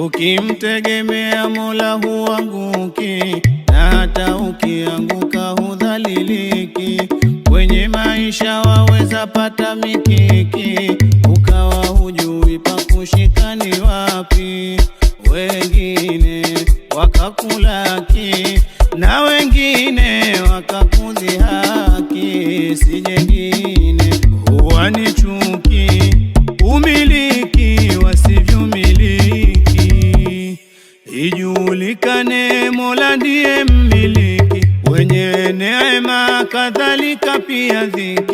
Ukimtegemea Mola huanguki, na hata ukianguka hudhaliliki. Kwenye maisha waweza pata mikiki, ukawa hujui pa kushika ni wapi. Wengine wakakulaki, na wengine wakakudhihaki. Si jengine huwa ni chuki, umiliki wasivyomiliki. Ijulikane Mola ndiye mmiliki, wenye neema kadhalika pia dhiki.